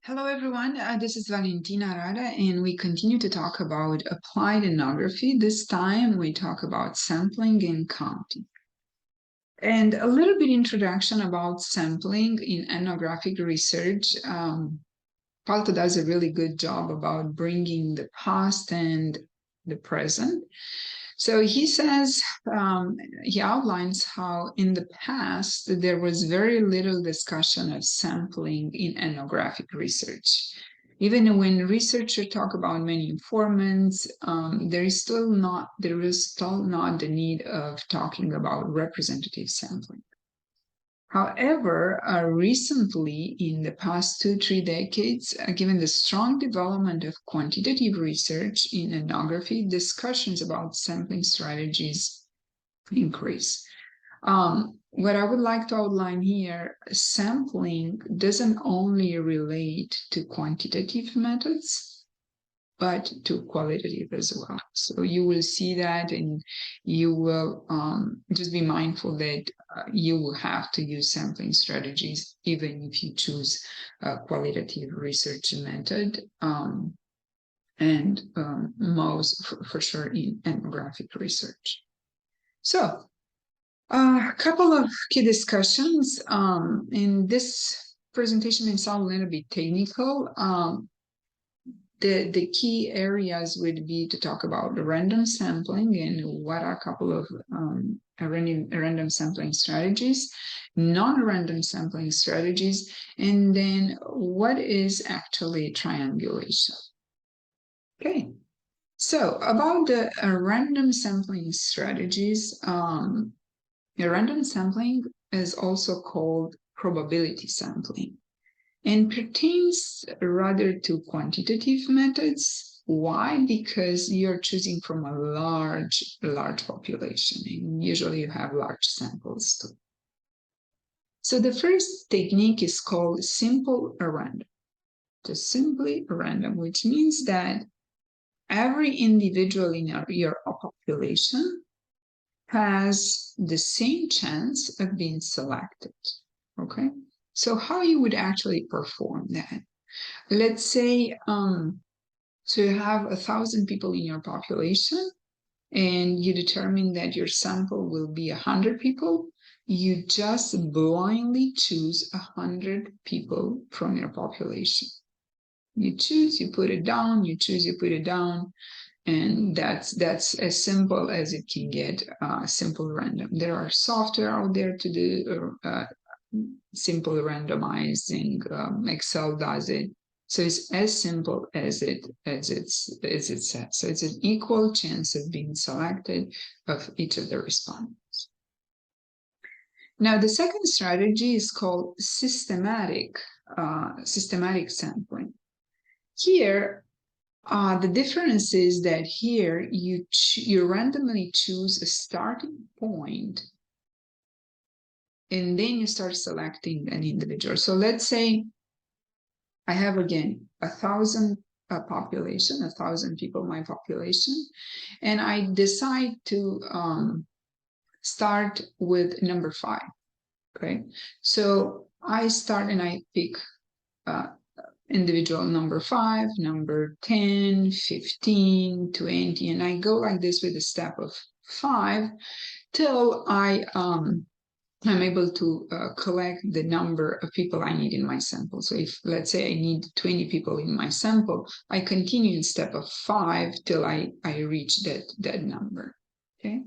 Hello, everyone. This is Valentina Rada, and we continue to talk about applied ethnography. This time we talk about sampling and counting. And a little bit introduction about sampling in ethnographic research. Palto does a really good job about bringing the past and the present. So he says, he outlines how in the past there was very little discussion of sampling in ethnographic research. Even when researchers talk about many informants, there is still not the need of talking about representative sampling. However, recently, in the past 2-3 decades, given the strong development of quantitative research in ethnography, discussions about sampling strategies increase. What I would like to outline here, sampling doesn't only relate to quantitative methods, but to qualitative as well. So you will see that, and you will just be mindful that you will have to use sampling strategies even if you choose a qualitative research method, and most for sure in ethnographic research. So a couple of key discussions in this presentation may sound a little bit technical. The key areas would be to talk about the random sampling and what are a couple of random sampling strategies, non-random sampling strategies, and then what is actually triangulation. Okay, so about the random sampling strategies, random sampling is also called probability sampling and pertains rather to quantitative methods. Why? Because you're choosing from a large population, and usually you have large samples too. So the first technique is called simple random. Just simply random, which means that every individual in your population has the same chance of being selected. Okay? So how you would actually perform that? Let's say, so you have 1,000 people in your population, and you determine that your sample will be 100 people. You just blindly choose 100 people from your population. You choose, you put it down, you choose, you put it down, and that's as simple as it can get. Simple random. There are software out there to do simple randomizing. Excel does it, so it's as simple as it says. So it's an equal chance of being selected of each of the respondents. Now the second strategy is called systematic sampling. Here, the difference is that here you randomly choose a starting point, and then you start selecting an individual. So let's say I have again 1,000 population, 1,000 people, my population, and I decide to start with number 5. Okay, so I start and I pick individual number 5, number 10, 15, 20, and I go like this with a step of 5 till I'm able to collect the number of people I need in my sample. So if, let's say, I need 20 people in my sample, I continue in step of 5 till I reach that number. Okay.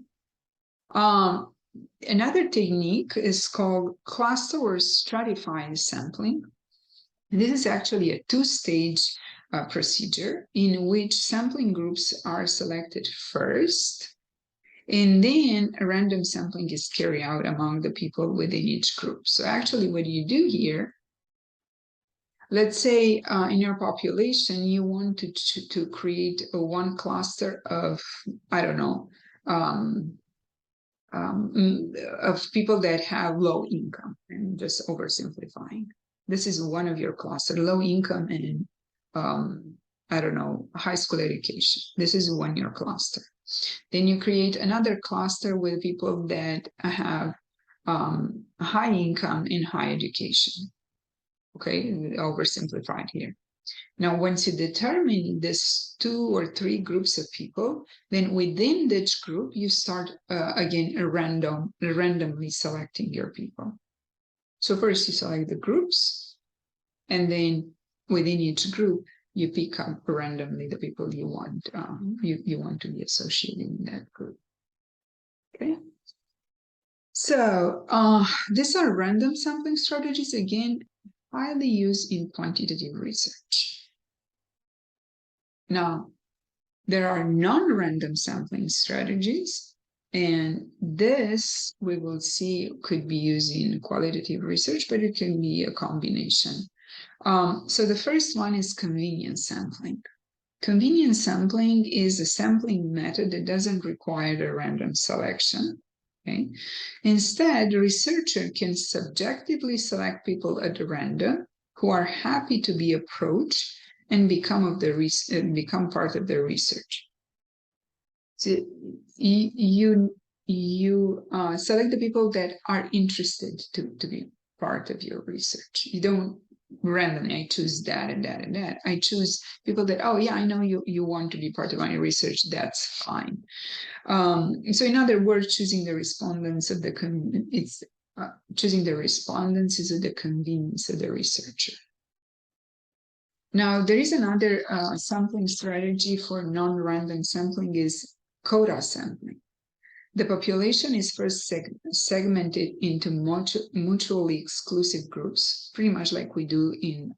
Another technique is called cluster or stratified sampling. This is actually a 2-stage procedure in which sampling groups are selected first, and then a random sampling is carried out among the people within each group. So actually what you do here, let's say in your population, you want to create one cluster of, I don't know, of people that have low income, and just oversimplifying. This is one of your cluster, low income and I don't know, high school education. This is one your cluster. Then you create another cluster with people that have high income and high education. Okay, oversimplified here. Now, once you determine these 2 or 3 groups of people, then within each group, you start again randomly selecting your people. So first you select the groups, and then within each group, you pick up randomly the people you want you want to be associated in that group. Okay. So these are random sampling strategies, again, highly used in quantitative research. Now, there are non-random sampling strategies, and this we will see could be used in qualitative research, but it can be a combination. So the first one is convenience sampling. Convenience sampling is a sampling method that doesn't require a random selection. Okay. Instead, the researcher can subjectively select people at random who are happy to be approached and become part of the research. So you select the people that are interested to be part of your research. You don't randomly, I choose that and that and that. I choose people that, oh yeah, I know you want to be part of my research. That's fine. So in other words, choosing the respondents is of the convenience of the researcher. Now, there is another sampling strategy for non-random sampling is quota sampling. The population is first segmented into mutually exclusive groups, pretty much like we do in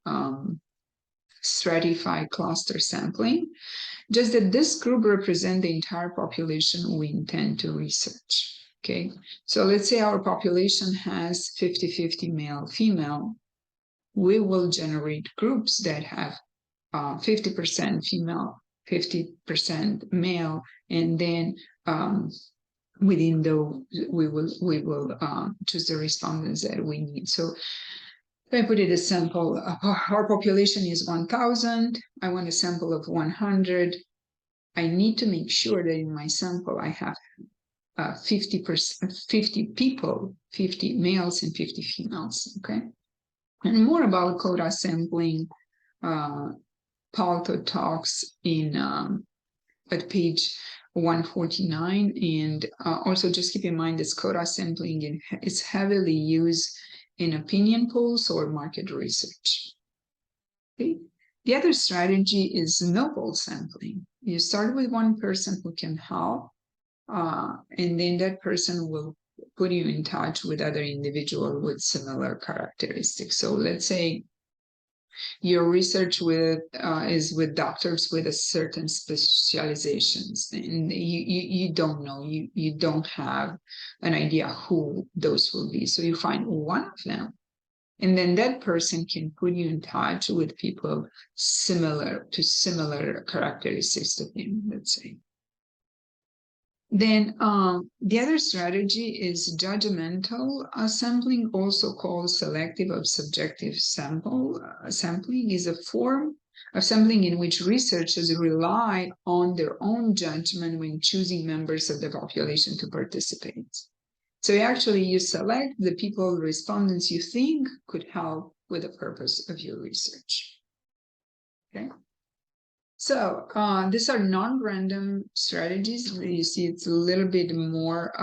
stratified cluster sampling, just that this group represents the entire population we intend to research. Okay, so let's say our population has 50-50 male-female. We will generate groups that have 50% female, 50% male, and then within those we will choose the respondents that we need. So if I put it as sample, our population is 1,000. I want a sample of 100. I need to make sure that in my sample I have 50 people, 50 males and 50 females. Okay, and more about quota sampling. Palto talks in at page 149, and also just keep in mind this quota sampling is heavily used in opinion polls or market research. Okay. The other strategy is no-poll sampling. You start with one person who can help, and then that person will put you in touch with other individuals with similar characteristics. So let's say your research is with doctors with a certain specializations, and you don't know, you don't have an idea who those will be. So you find one of them, and then that person can put you in touch with people similar characteristics to him, let's say. Then the other strategy is judgmental sampling, also called selective or subjective sampling, is a form of sampling in which researchers rely on their own judgment when choosing members of the population to participate. So actually you select the people, respondents you think could help with the purpose of your research. Okay. So these are non-random strategies. You see, it's a little bit more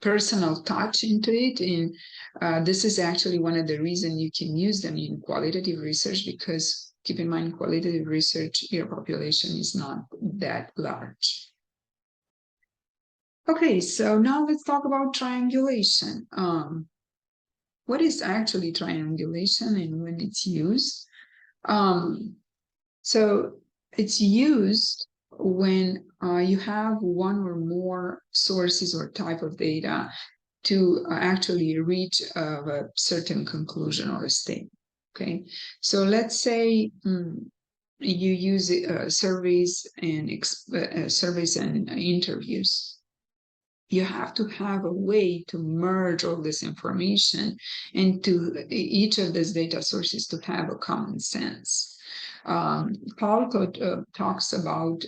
personal touch into it. And this is actually one of the reasons you can use them in qualitative research, because keep in mind, qualitative research, your population is not that large. Okay, so now let's talk about triangulation. What is actually triangulation and when it's used? So it's used when you have one or more sources or type of data to actually reach a certain conclusion or a state. Okay, so let's say you use surveys and interviews. You have to have a way to merge all this information into each of these data sources to have a common sense. Paul talks about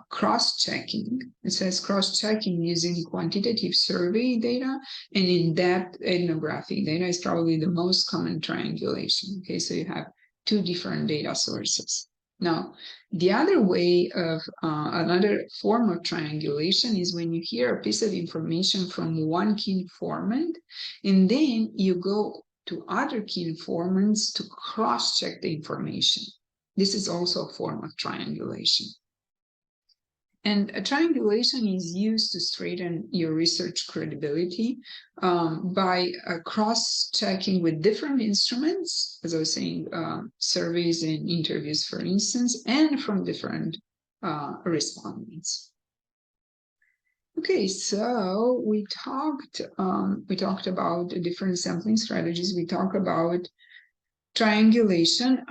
cross-checking. It says cross-checking using quantitative survey data and in-depth ethnographic data is probably the most common triangulation. Okay, so you have two different data sources. Now, the other way of another form of triangulation is when you hear a piece of information from one key informant, and then you go to other key informants to cross-check the information. This is also a form of triangulation. And a triangulation is used to strengthen your research credibility by cross-checking with different instruments, as I was saying, surveys and interviews, for instance, and from different respondents. Okay, so we talked about different sampling strategies. We talked about triangulation.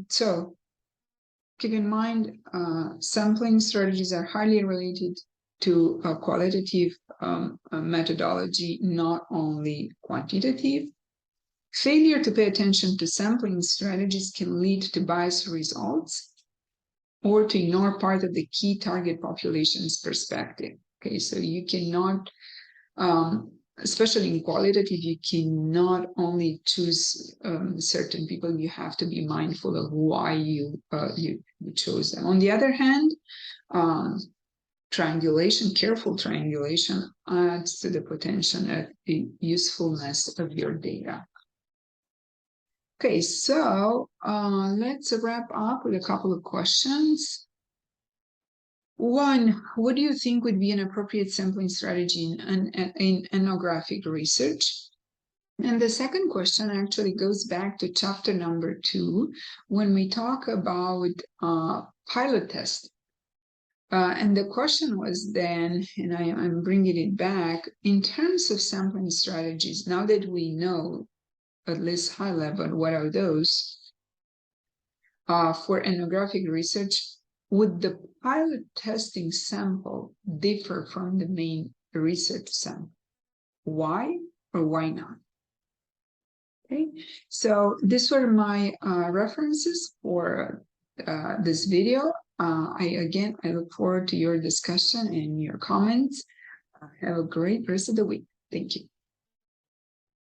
So keep in mind, sampling strategies are highly related to a qualitative methodology, not only quantitative. Failure to pay attention to sampling strategies can lead to biased results or to ignore part of the key target population's perspective. Okay, so you cannot, especially in qualitative, you cannot only choose certain people. You have to be mindful of why you chose them. On the other hand, triangulation, careful triangulation, adds to the potential of the usefulness of your data. Okay, so let's wrap up with a couple of questions. One, what do you think would be an appropriate sampling strategy in ethnographic research? And the second question actually goes back to chapter number 2, when we talk about pilot testing. And the question was then, and I'm bringing it back, in terms of sampling strategies, now that we know, at least high level, what are those, for ethnographic research, would the pilot testing sample differ from the main research sample? Why or why not? Okay, so these were my references for this video. I look forward to your discussion and your comments. Have a great rest of the week. Thank you.